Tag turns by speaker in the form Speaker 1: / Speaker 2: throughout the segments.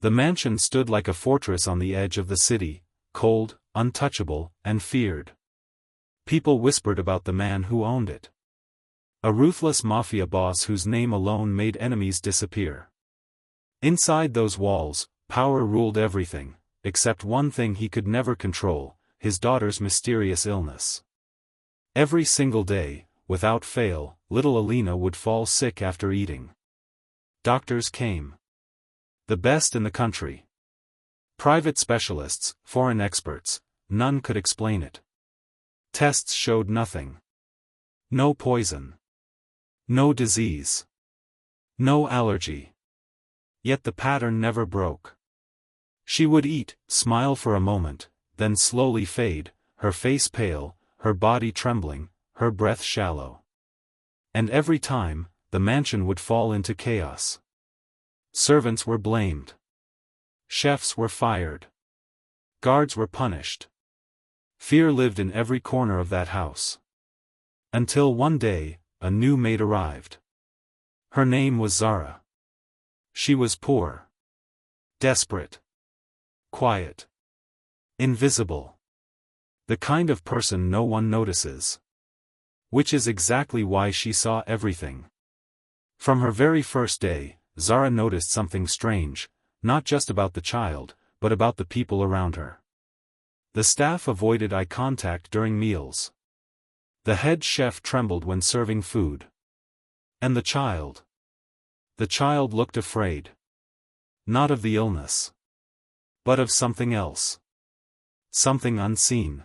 Speaker 1: The mansion stood like a fortress on the edge of the city, cold, untouchable, and feared. People whispered about the man who owned it. A ruthless mafia boss whose name alone made enemies disappear. Inside those walls, power ruled everything, except one thing he could never control: his daughter's mysterious illness. Every single day, without fail, little Alina would fall sick after eating. Doctors came. The best in the country. Private specialists, foreign experts, none could explain it. Tests showed nothing. No poison. No disease. No allergy. Yet the pattern never broke. She would eat, smile for a moment, then slowly fade, her face pale, her body trembling, her breath shallow. And every time, the mansion would fall into chaos. Servants were blamed. Chefs were fired. Guards were punished. Fear lived in every corner of that house. Until one day, a new maid arrived. Her name was Zara. She was poor. Desperate. Quiet. Invisible. The kind of person no one notices. Which is exactly why she saw everything. From her very first day, Zara noticed something strange, not just about the child, but about the people around her. The staff avoided eye contact during meals. The head chef trembled when serving food. And the child? The child looked afraid. Not of the illness. But of something else. Something unseen.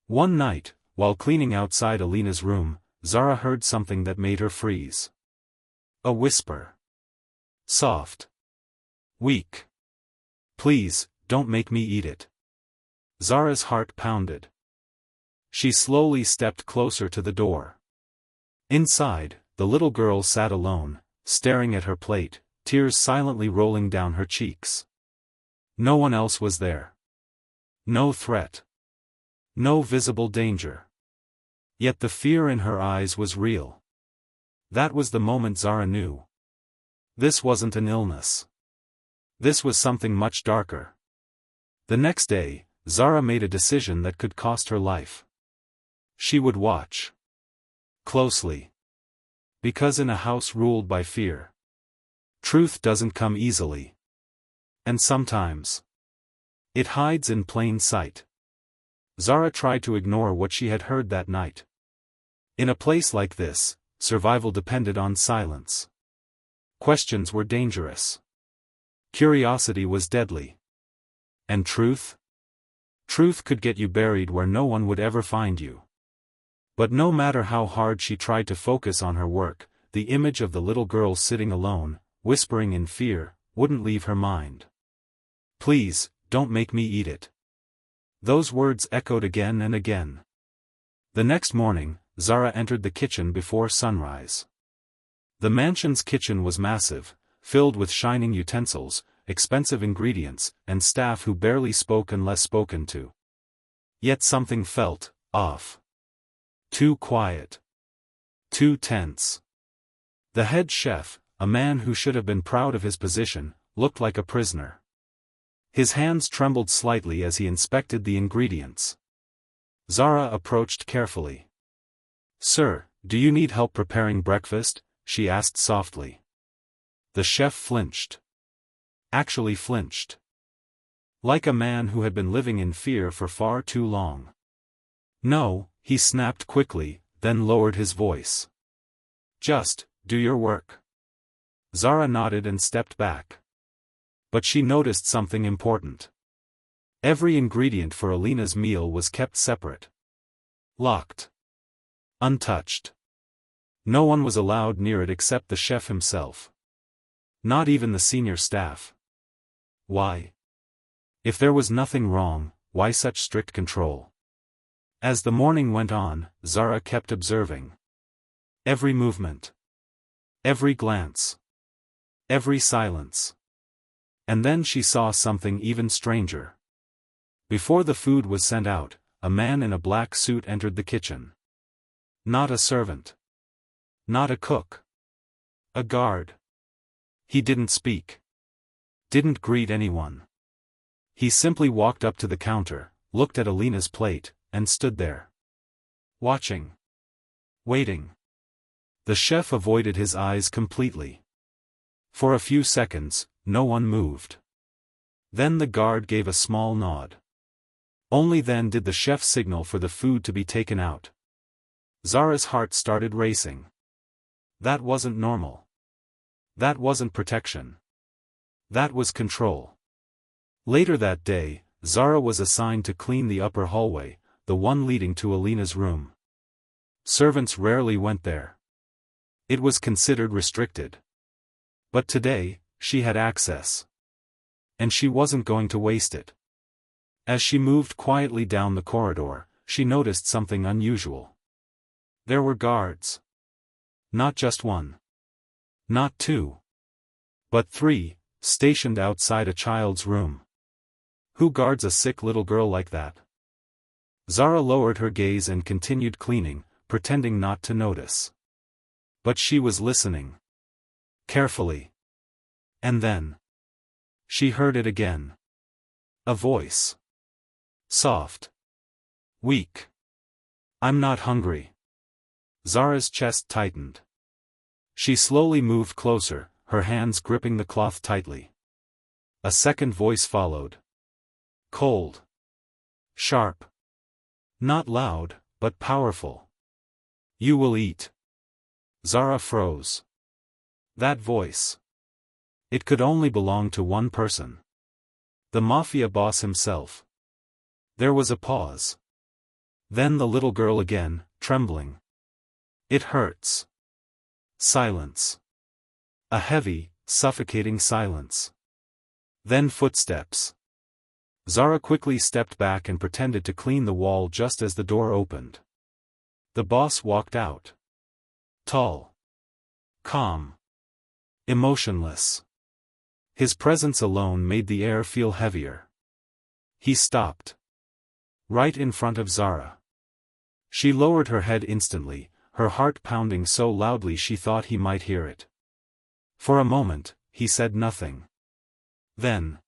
Speaker 1: One night, while cleaning outside Alina's room, Zara heard something that made her freeze. A whisper. Soft. Weak. Please, don't make me eat it. Zara's heart pounded. She slowly stepped closer to the door. Inside, the little girl sat alone, staring at her plate, tears silently rolling down her cheeks. No one else was there. No threat. No visible danger. Yet the fear in her eyes was real. That was the moment Zara knew. This wasn't an illness. This was something much darker. The next day, Zara made a decision that could cost her life. She would watch. Closely. Because in a house ruled by fear, truth doesn't come easily. And sometimes, it hides in plain sight. Zara tried to ignore what she had heard that night. In a place like this, survival depended on silence. Questions were dangerous. Curiosity was deadly. And truth? Truth could get you buried where no one would ever find you. But no matter how hard she tried to focus on her work, the image of the little girl sitting alone, whispering in fear, wouldn't leave her mind. Please, don't make me eat it. Those words echoed again and again. The next morning, Zara entered the kitchen before sunrise. The mansion's kitchen was massive, filled with shining utensils, expensive ingredients, and staff who barely spoke unless spoken to. Yet something felt off. Too quiet. Too tense. The head chef, a man who should have been proud of his position, looked like a prisoner. His hands trembled slightly as he inspected the ingredients. Zara approached carefully. "Sir, do you need help preparing breakfast?" she asked softly. The chef flinched. Actually flinched. Like a man who had been living in fear for far too long. "No," he snapped quickly, then lowered his voice. "Just, do your work." Zara nodded and stepped back. But she noticed something important. Every ingredient for Alina's meal was kept separate. Locked. Untouched. No one was allowed near it except the chef himself. Not even the senior staff. Why? If there was nothing wrong, why such strict control? As the morning went on, Zara kept observing. Every movement. Every glance. Every silence. And then she saw something even stranger. Before the food was sent out, a man in a black suit entered the kitchen. Not a servant. Not a cook. A guard. He didn't speak. Didn't greet anyone. He simply walked up to the counter, looked at Alina's plate, and stood there. Watching. Waiting. The chef avoided his eyes completely. For a few seconds, no one moved. Then the guard gave a small nod. Only then did the chef signal for the food to be taken out. Zara's heart started racing. That wasn't normal. That wasn't protection. That was control. Later that day, Zara was assigned to clean the upper hallway, the one leading to Alina's room. Servants rarely went there. It was considered restricted. But today, she had access. And she wasn't going to waste it. As she moved quietly down the corridor, she noticed something unusual. There were guards. Not just one. Not two. But three, stationed outside a child's room. Who guards a sick little girl like that? Zara lowered her gaze and continued cleaning, pretending not to notice. But she was listening. Carefully. And then. She heard it again. A voice. Soft. Weak. I'm not hungry. Zara's chest tightened. She slowly moved closer, her hands gripping the cloth tightly. A second voice followed. Cold. Sharp. Not loud, but powerful. You will eat. Zara froze. That voice. It could only belong to one person. The Mafia boss himself. There was a pause. Then the little girl again, trembling. It hurts. Silence. A heavy, suffocating silence. Then footsteps. Zara quickly stepped back and pretended to clean the wall just as the door opened. The boss walked out. Tall. Calm. Emotionless. His presence alone made the air feel heavier. He stopped. Right in front of Zara. She lowered her head instantly, her heart pounding so loudly she thought he might hear it. For a moment, he said nothing. Then.